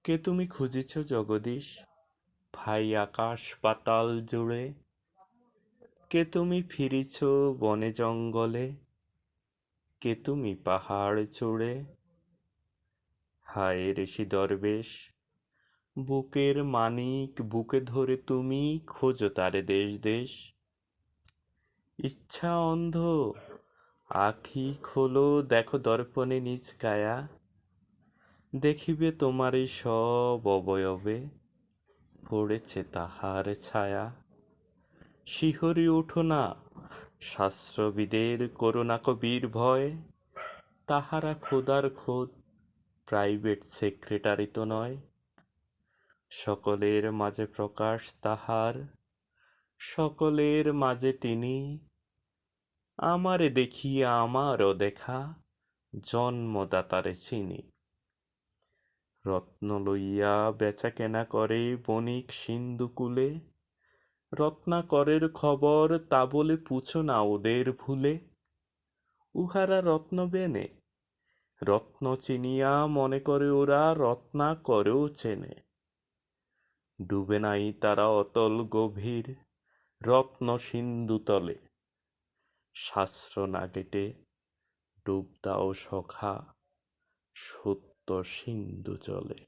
কে তুমি খুঁজিছ জগদীশ ভাই আকাশ পাতাল জুড়ে? কে তুমি ফিরিছ বনে জঙ্গলে? কে তুমি পাহাড় চূড়ে? হায় ঋষি দরবেশ, বুকের মানিক বুকে ধরে তুমি খোঁজো তারে দেশ দেশ। ইচ্ছা অন্ধ, আখি খোলো দেখো দর্পণে নিজ কায়া, দেখিবে তোমারই সব অবয়বে পড়েছে তাহার ছায়া। শিহরি উঠো না, শাস্ত্রবিদের করুণা কবির ভয়, তাহারা খোদার খোদ, প্রাইভেট সেক্রেটারি তো নয়। সকলের মাঝে প্রকাশ তাহার, সকলের মাঝে তিনি, আমারে দেখিয়া আমারও দেখা, জন্মদাতারে চিনি। রত্ন লইয়া বেচা কেনা করে বণিক সিন্ধুকুলে, রত্নাকরের খবর তা বলে পুছো না ওদের ভুলে। উহারা রত্ন বেনে, রত্ন চিনিয়া মনে করে ওরা রত্নাকরেও চেনে। ডুবে নাই তারা অতল গভীর রত্ন সিন্ধু তলে, শাস্ত্র না কেটে ডুব দাও সখা, সত্য সিন্ধু জলে।